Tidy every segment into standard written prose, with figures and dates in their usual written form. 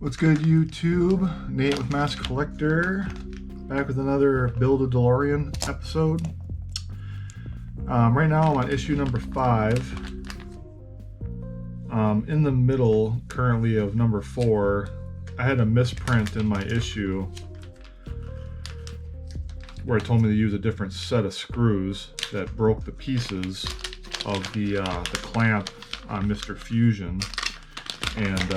What's good, YouTube? Nate with Mask Collector, back with another Build a Delorean episode. Right now I'm on issue number 5. In the middle currently of number 4, I had a misprint in my issue where it told me to use a different set of screws that broke the pieces of the clamp on Mr. Fusion, and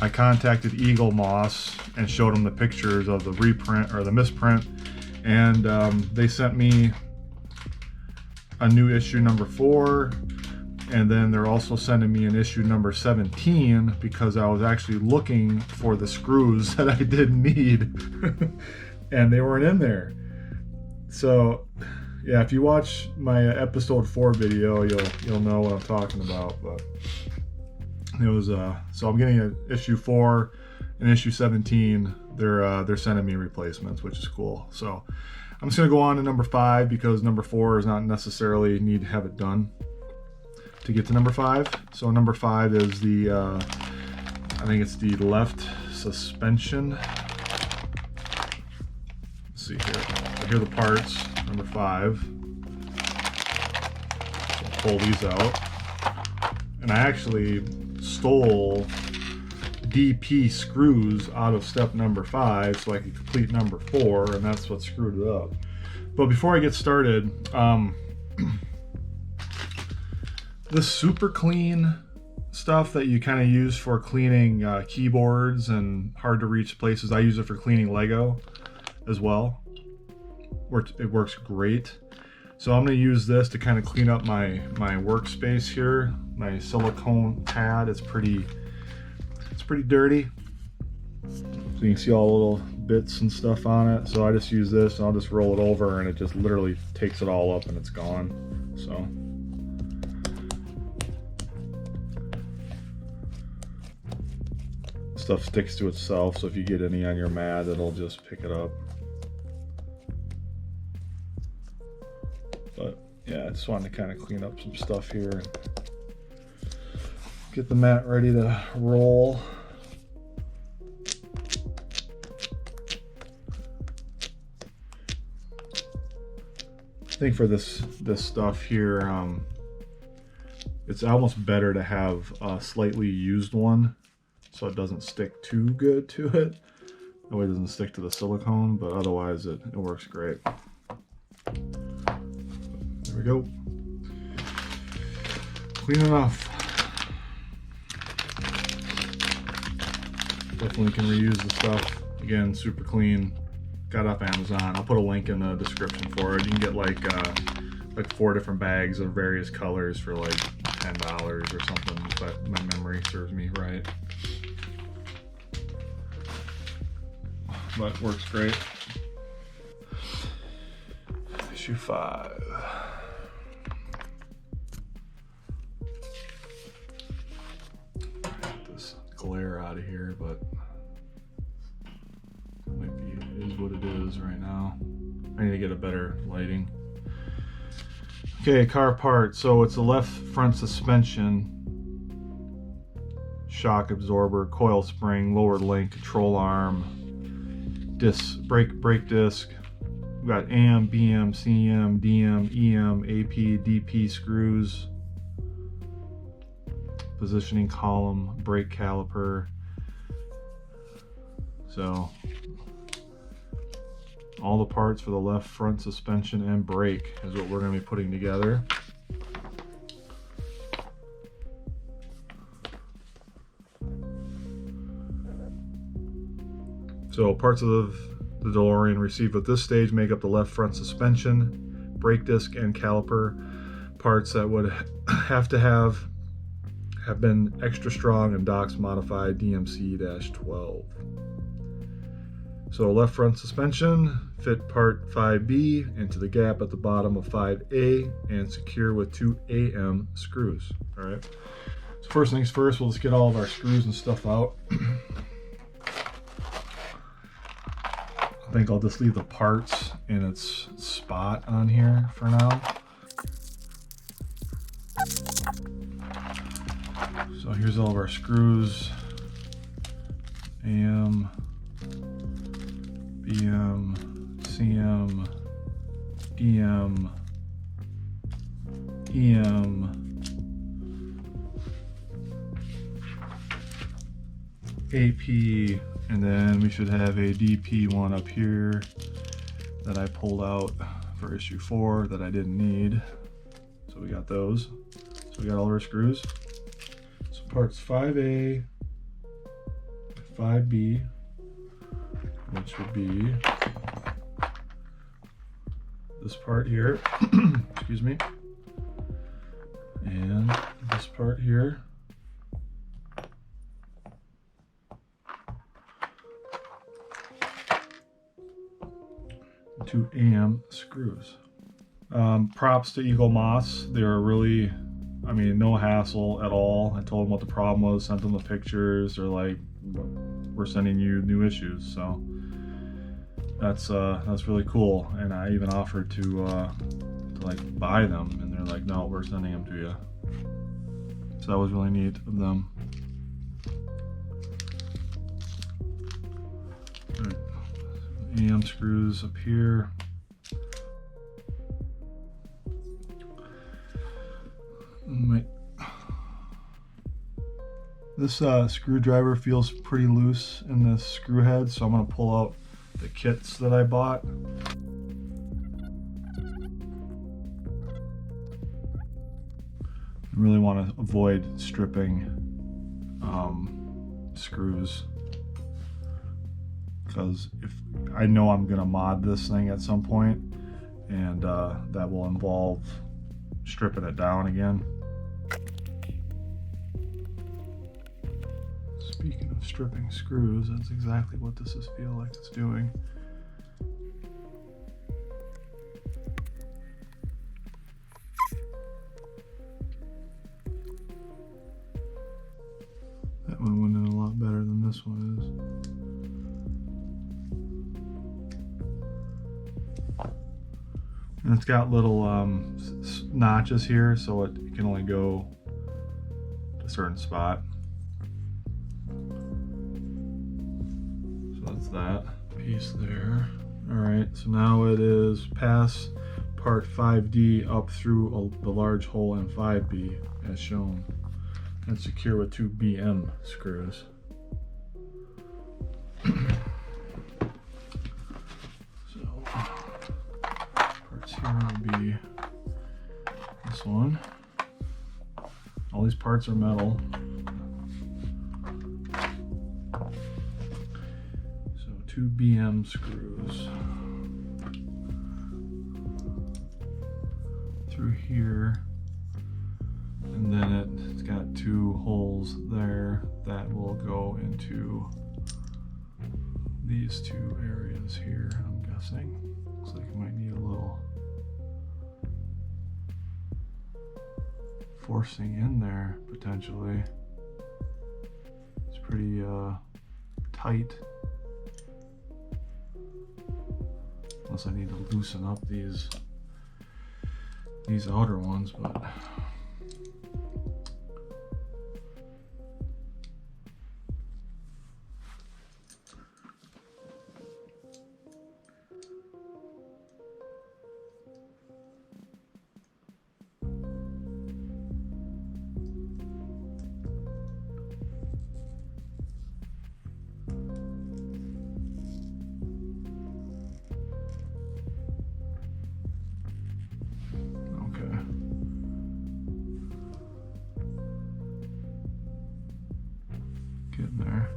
I contacted Eaglemoss and showed them the pictures of the reprint or the misprint, and they sent me a new issue number 4, and then they're also sending me an issue number 17 because I was actually looking for the screws that I didn't need and they weren't in there. So yeah, if you watch my episode 4 video, you'll know what I'm talking about. But it was so I'm getting an issue 4 and issue 17. They're sending me replacements, which is cool. So I'm just gonna go on to number 5 because number 4 is not necessarily need to have it done to get to number 5. So number 5 is the I think it's the left suspension. Let's see here. So here are the parts. Number 5. So pull these out, and I actually stole DP screws out of step number 5 so I could complete number 4, and that's what screwed it up. But before I get started, this super clean stuff that you kind of use for cleaning keyboards and hard to reach places, I use it for cleaning Lego as well. It works great. So I'm going to use this to kind of clean up my workspace here. My silicone pad is pretty dirty, so you can see all the little bits and stuff on it. So I just use this and I'll just roll it over, and it just literally takes it all up and it's gone. So stuff sticks to itself, so if you get any on your mat, it'll just pick it up. But yeah, I just wanted to kind of clean up some stuff here and get the mat ready to roll. I think for this stuff here, it's almost better to have a slightly used one so it doesn't stick too good to it. That way it doesn't stick to the silicone, but otherwise it works great. There we go. Clean enough. Definitely can reuse the stuff. Again, super clean. Got it off Amazon. I'll put a link in the description for it. You can get like 4 different bags of various colors for like $10 or something, if my memory serves me right. But works great. Issue 5. Get this glare out of here, but is what it is right now. I need to get a better lighting. Okay, car part. So it's the left front suspension, shock absorber, coil spring, lower link, control arm, brake disc. We've got AM, BM, CM, DM, EM, AP, DP screws, positioning column, brake caliper. So all the parts for the left front suspension and brake is what we're going to be putting together. So parts of the DeLorean received at this stage make up the left front suspension, brake disc, and caliper. Parts that would have been extra strong and Doc's modified DMC-12. So left front suspension, fit part 5B into the gap at the bottom of 5A and secure with 2 AM screws. All right. So first things first, we'll just get all of our screws and stuff out. I think I'll just leave the parts in its spot on here for now. here's all of our screws. AM, BM, CM, EM, EM, AP, and then we should have a DP one up here that I pulled out for issue 4 that I didn't need. So we got those. So we got all our screws. So parts 5A, 5B, which would be this part here, excuse me, and this part here. Two AM screws. Props to Eaglemoss. They were really, I mean, no hassle at all. I told them what the problem was, sent them the pictures. They're like, we're sending you new issues. So that's really cool. And I even offered to like buy them, and they're like, no, we're sending them to you. So that was really neat of them. All right. AM screws up here. This screwdriver feels pretty loose in this screw head, so I'm going to pull out the kits that I bought. I really want to avoid stripping screws, because if I know I'm going to mod this thing at some point, and that will involve stripping it down again. Speaking of stripping screws, that's exactly what this is feel like it's doing. That one went in a lot better than this one is. And it's got little notches here, so it can only go to a certain spot. So that's that piece there. All right, so now it is past part 5D up through the large hole in 5B as shown, and secure with 2 BM screws. So parts here will be this one. All these parts are metal. So 2 BM screws through here, and then it's got 2 holes there that will go into these 2 areas here, I'm guessing. Looks like it might need a little forcing in there, potentially. It's pretty tight. Unless I need to loosen up these outer ones, but getting there.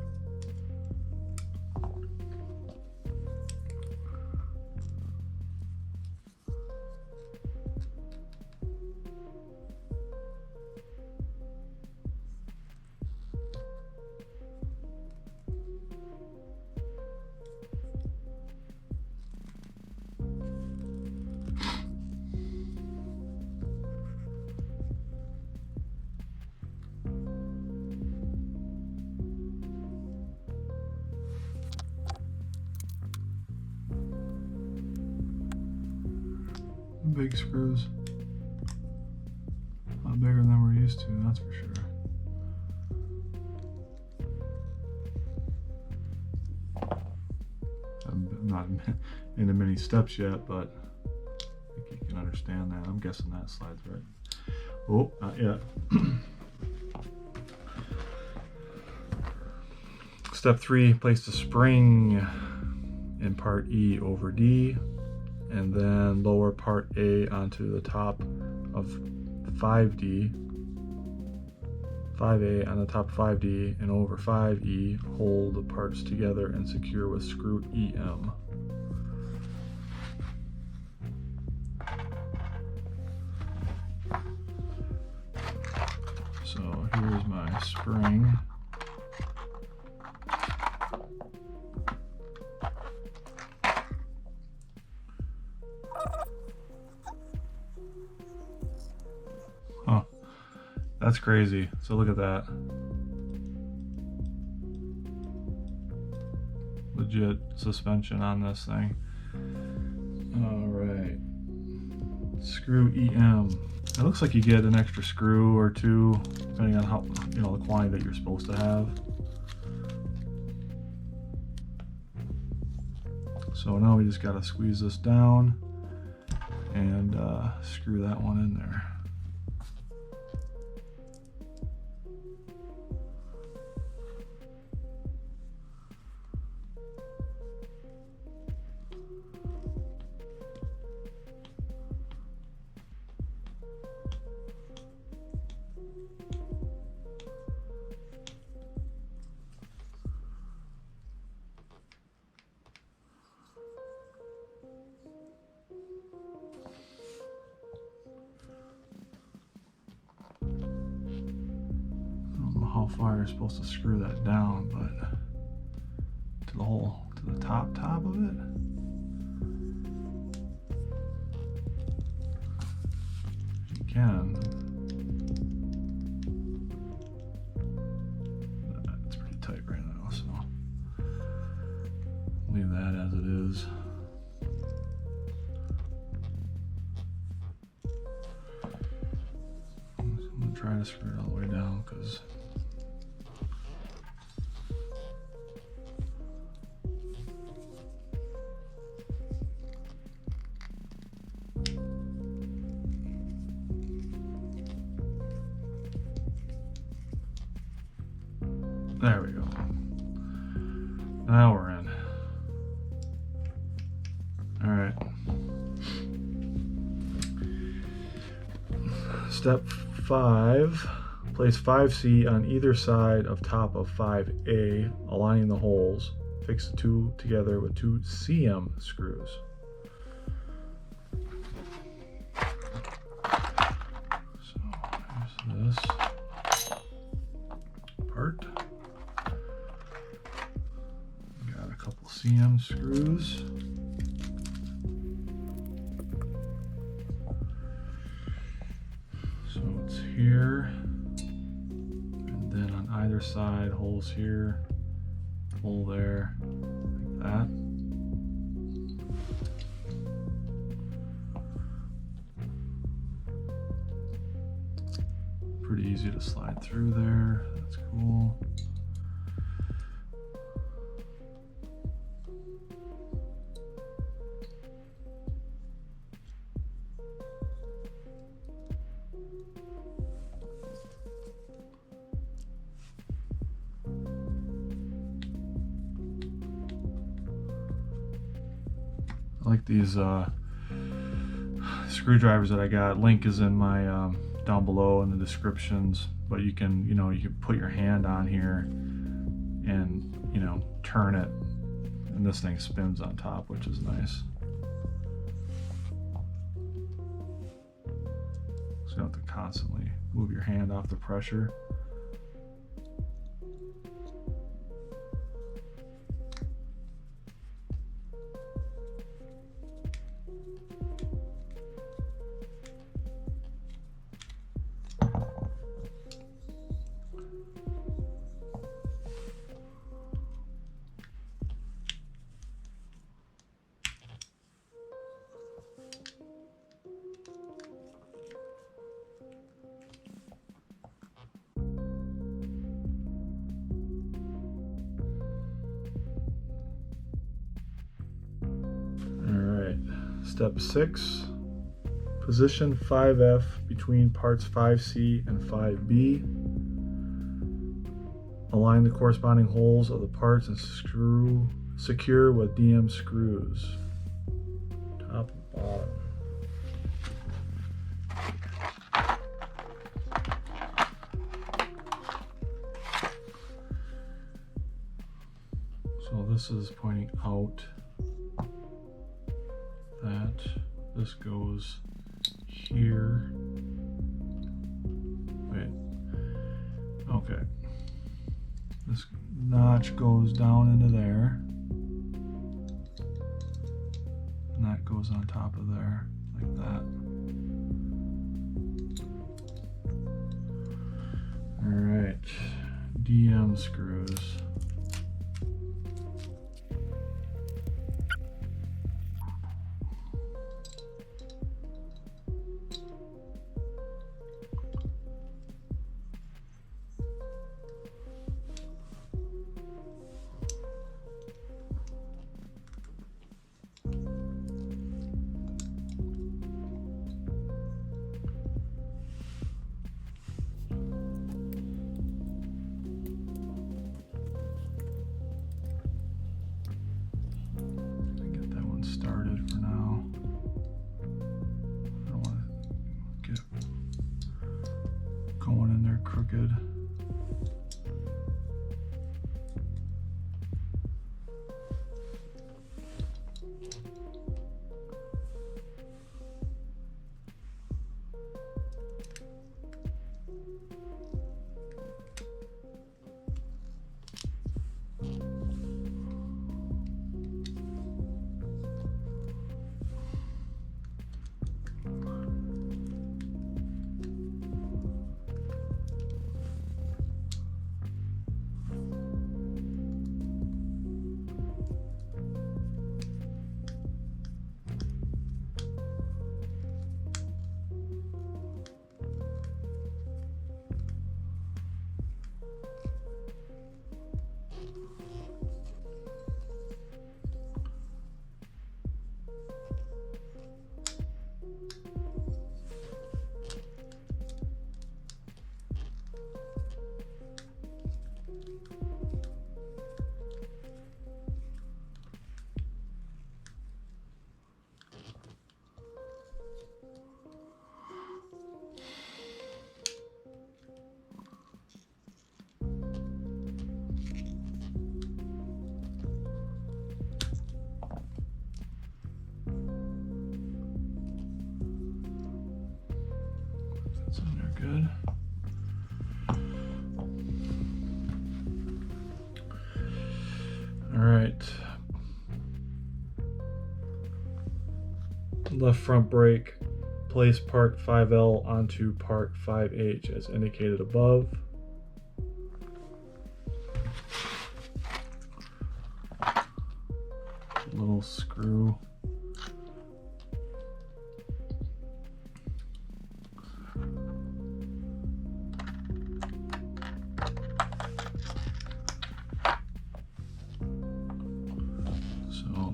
Big screws. A lot bigger than we're used to, that's for sure. not into many steps yet, but I think you can understand that. I'm guessing that slides right. Oh, not yet. Step 3, place the spring in part E over D, and then lower part A onto the top of 5D, 5A on the top of 5D and over 5E. Hold the parts together and secure with screw EM. So here's my spring. Huh, that's crazy. So look at that. Legit suspension on this thing. All right, screw EM. It looks like you get an extra screw or two, depending on how, you know, the quantity that you're supposed to have. So now we just got to squeeze this down and screw that one in there. How far you're supposed to screw that down, but to the top of it. You can. It's pretty tight right now, so leave that as it is. I'm gonna try to screw it all the way down because there we go. Now we're in. All right. Step 5, place 5C on either side of top of 5A, aligning the holes. Fix the two together with 2 CM screws. So here's this part. Got a couple CM screws. So it's here, and then on either side, holes here, hole there, like that. Pretty easy to slide through there, that's cool. I like these screwdrivers that I got. Link is in my down below in the descriptions, but you can, you know, you can put your hand on here and, you know, turn it, and this thing spins on top, which is nice. So you don't have to constantly move your hand off the pressure. Step 6. Position 5F between parts 5C and 5B. Align the corresponding holes of the parts and secure with DM screws. Top and bottom. So this is pointing out that this goes here. Wait. Okay. This notch goes down into there. And that goes on top of there, like that. Alright. DM screws. Started for now. I don't want to get going in there crooked. Good. All right. Left front brake. Place part 5L onto part 5H as indicated above. Little screw.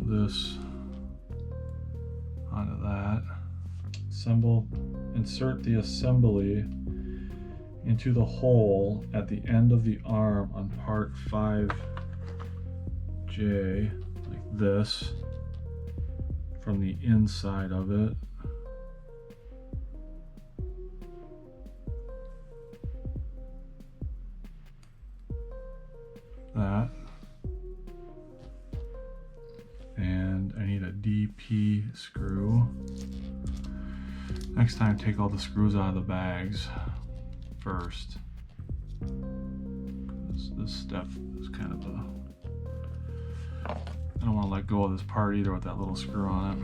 This onto that. Insert the assembly into the hole at the end of the arm on part 5J, like this, from the inside of it. That. And I need a DP screw. Next time, take all the screws out of the bags first. This step is kind of a... I don't want to let go of this part either with that little screw on it.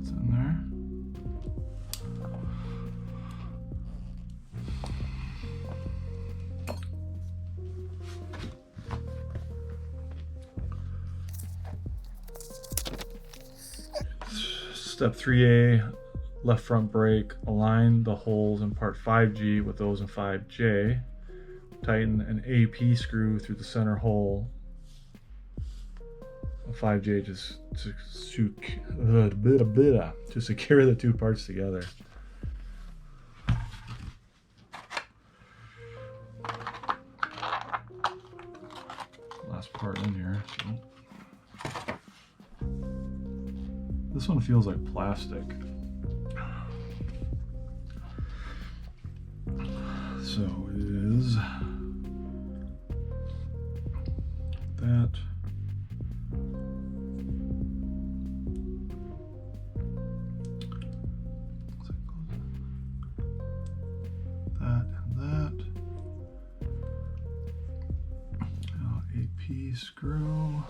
That's in there. Step 3A, left front brake, align the holes in part 5G with those in 5J. Tighten an AP screw through the center hole of 5J to secure the two parts together. Last part in here. So. This one feels like plastic. So it is that. That and that. Now AP screw.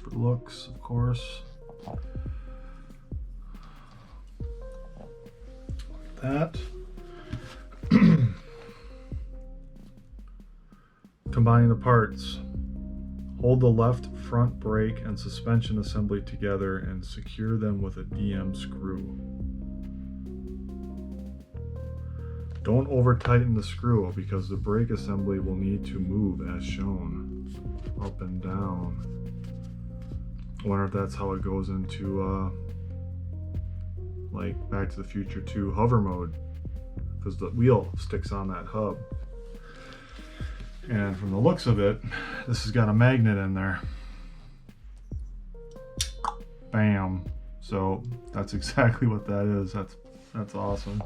For looks, of course. Like that. Combining the parts. Hold the left front brake and suspension assembly together and secure them with a DM screw. Don't over tighten the screw because the brake assembly will need to move as shown, up and down. I wonder if that's how it goes into like Back to the Future 2 hover mode, because the wheel sticks on that hub. And from the looks of it, this has got a magnet in there. Bam. So that's exactly what that is. That's awesome.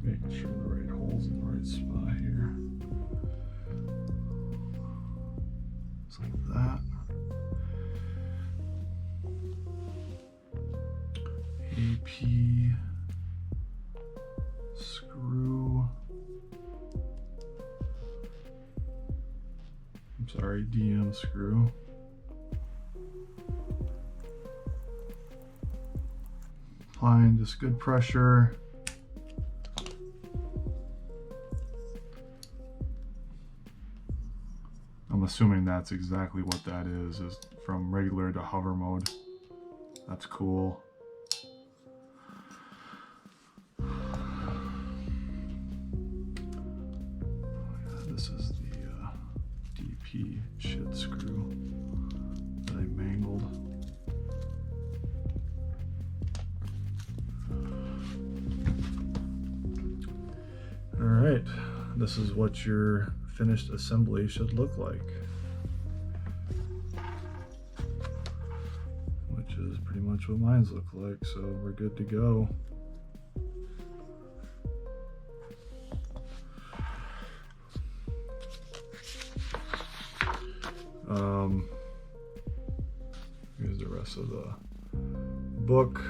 Making sure the right hole's in the right spot here. Just like that. AP screw. I'm sorry, DM screw. Applying just good pressure. I'm assuming that's exactly what that is from regular to hover mode. That's cool. This is the DP shit screw that I mangled. All right, this is what your finished assembly should look like, which is pretty much what mine's look like, so we're good to go. Here's the rest of the book.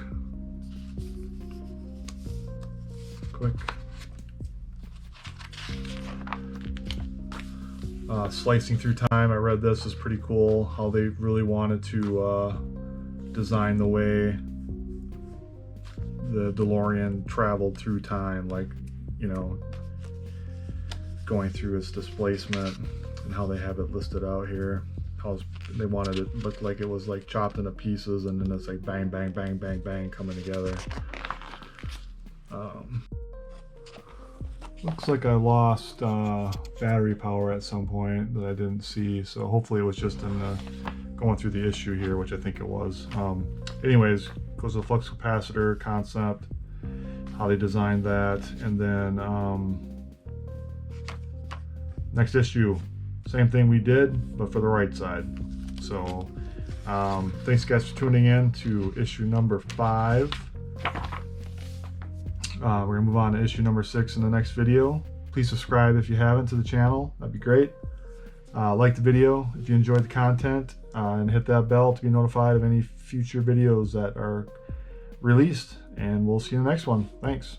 Quick. Slicing through time, I read this is pretty cool, how they really wanted to design the way the DeLorean traveled through time, like, you know, going through its displacement, and how they have it listed out here. How they wanted it to look like it was like chopped into pieces, and then it's like bang, bang, bang, bang, bang coming together. Looks like I lost battery power at some point that I didn't see, so hopefully it was just in the going through the issue here, which I think it was. Anyways, goes to the flux capacitor concept, how they designed that, and then next issue, same thing we did, but for the right side. So thanks guys for tuning in to issue number 5. We're gonna move on to issue number 6 in the next video. Please subscribe if you haven't to the channel, that'd be great. Like the video if you enjoyed the content, and hit that bell to be notified of any future videos that are released, and we'll see you in the next one. Thanks.